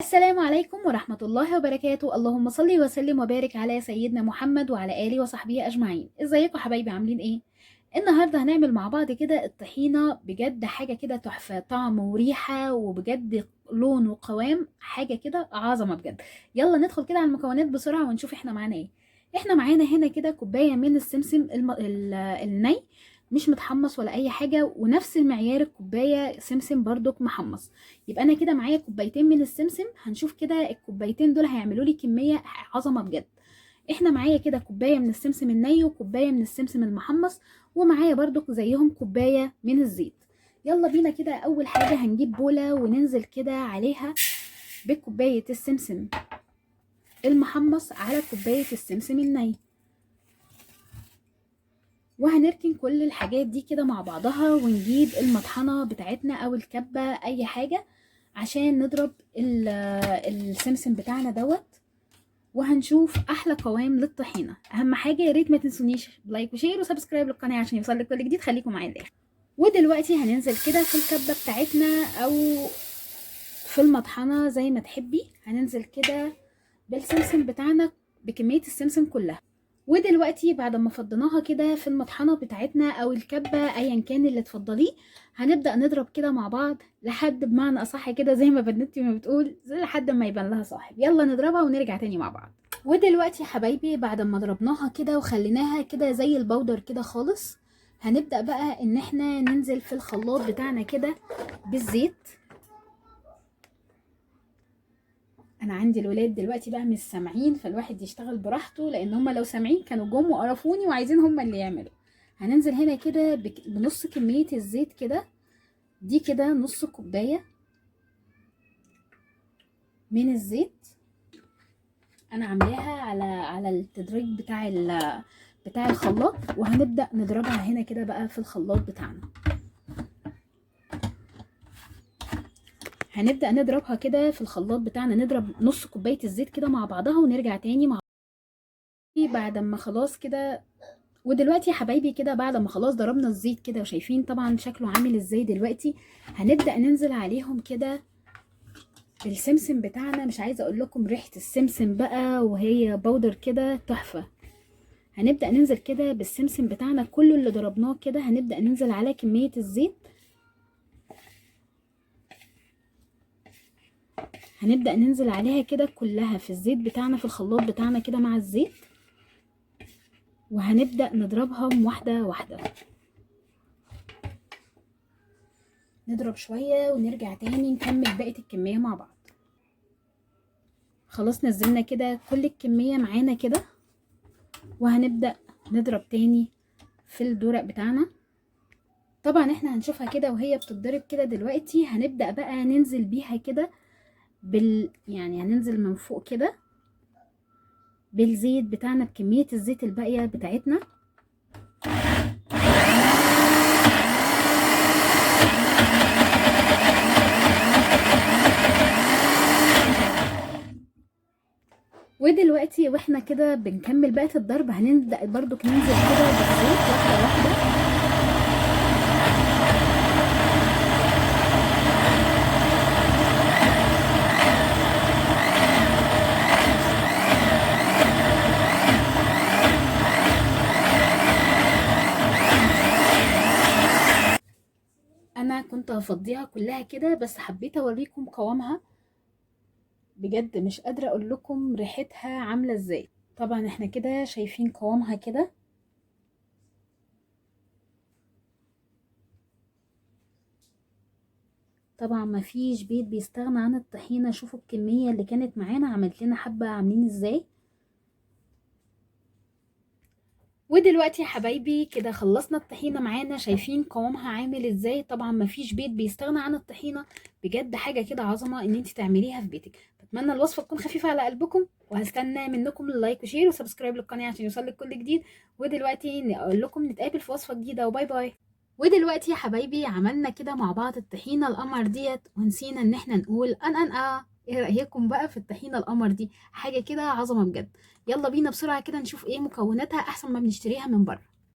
السلام عليكم ورحمة الله وبركاته. اللهم صل وسلم وبارك على سيدنا محمد وعلى آله وصحبه أجمعين. ازيكم حبايبي، عاملين ايه؟ النهاردة هنعمل مع بعض كده الطحينة، بجد حاجة كده تحفة، طعم وريحة وبجد لون وقوام، حاجة كده عظمة بجد. يلا ندخل كده على المكونات بسرعة ونشوف احنا معانا ايه. احنا معانا هنا كده كوباية من السمسم الني، مش متحمص ولا اي حاجة، ونفس المعيار الكوباية سمسم برضك محمص. يبقى انا كده معايا كوبايتين من السمسم. هنشوف كده الكوبايتين دول هيعملوا لي كميه عظمه بجد. احنا معايا كده كوبايه من السمسم الني وكوبايه من السمسم المحمص، ومعايا برضو زيهم كوبايه من الزيت. يلا بينا كده. اول حاجه هنجيب بوله وننزل كده عليها بكوبايه السمسم المحمص على كوبايه السمسم الني، وهنركن كل الحاجات دي كده مع بعضها، ونجيب المطحنه بتاعتنا او الكبه اي حاجه عشان نضرب السمسم بتاعنا دوت، وهنشوف احلى قوام للطحينه. اهم حاجه يا ريت ما تنسونيش لايك وشير وسبسكرايب للقناه عشان يوصلك كل جديد. خليكم معايا للاخر. ودلوقتي هننزل كده في الكبه بتاعتنا او في المطحنه زي ما تحبي، هننزل كده بالسمسم بتاعنا بكميه السمسم كلها. ودلوقتي بعد ما فضيناها كده في المطحنه بتاعتنا او الكبه ايا كان اللي تفضليه، هنبدا نضرب كده مع بعض لحد بمعنى اصح كده زي ما بنتي ما بتقول، لحد ما يبان لها صاحب. يلا نضربها ونرجع تاني مع بعض. ودلوقتي يا حبايبي بعد ما ضربناها كده وخليناها كده زي البودر كده خالص، هنبدا بقى ان احنا ننزل في الخلاط بتاعنا كده بالزيت. انا عندي الولاد دلوقتي بقى مش سامعين، فالواحد يشتغل براحته، لان هم لو سامعين كانوا جم وقرفوني وعايزين هم اللي يعملوا. هننزل هنا كده بنص كمية الزيت كده، دي كده نص كوباية من الزيت. انا عاملاها على التدريج بتاع الخلاط، وهنبدأ نضربها هنا كده بقى في الخلاط بتاعنا. هنبدأ نضربها كده في الخلاط بتاعنا، نضرب نص كوباية الزيت كده مع بعضها ونرجع تاني مع بعد ما خلاص كده. ودلوقتي يا حبايبي كده بعد ما خلاص ضربنا الزيت كده وشايفين طبعا شكله عامل ازاي دلوقتي، هنبدأ ننزل عليهم كده بالسمسم بتاعنا. مش عايزه اقول لكم ريحه السمسم بقى وهي بودر كده تحفه. هنبدأ ننزل كده بالسمسم بتاعنا كله اللي ضربناه كده، هنبدأ ننزل على كميه الزيت. هنبدأ ننزل عليها كده كلها في الزيت بتاعنا في الخلاط بتاعنا كده مع الزيت، وهنبدأ نضربهم واحده واحده. نضرب شويه ونرجع تاني نكمل بقيه الكميه مع بعض. خلاص نزلنا كده كل الكميه معانا كده، وهنبدأ نضرب تاني في الدورق بتاعنا. طبعا احنا هنشوفها كده وهي بتتضرب كده. دلوقتي هنبدأ بقى ننزل بيها كده يعني هننزل من فوق كده بالزيت بتاعنا بكمية الزيت الباقية بتاعتنا. ودلوقتي واحنا كده بنكمل بقية الضرب، هنبدأ برضو ننزل كده بالزيت واحدة واحدة. انا كنت هفضيها كلها كده بس حبيت اوريكم قوامها، بجد مش قادرة اقول لكم ريحتها عاملة ازاي. طبعا احنا كده شايفين قوامها كده. طبعا ما فيش بيت بيستغنى عن الطحينة. شوفوا الكمية اللي كانت معانا عملت لنا حبة عاملين ازاي. ودلوقتي يا حبايبي كده خلصنا الطحينة معانا، شايفين قوامها عامل ازاي. طبعا ما فيش بيت بيستغنى عن الطحينة، بجد حاجة كده عظمة ان انت تعمليها في بيتك. بتمنى الوصفة تكون خفيفة على قلبكم، وهستنى منكم اللايك وشير وسبسكرايب للقناة عشان يوصلك كل جديد. ودلوقتي نقول لكم نتقابل في وصفة جديدة، وباي باي. ودلوقتي يا حبايبي عملنا كده مع بعض الطحينة القمر ديت، ونسينا ان احنا نقول ايه رأيكم بقى في الطحينة القمر دي؟ حاجة كده عظمة بجد. يلا بينا بسرعة كده نشوف ايه مكوناتها احسن ما بنشتريها من بره.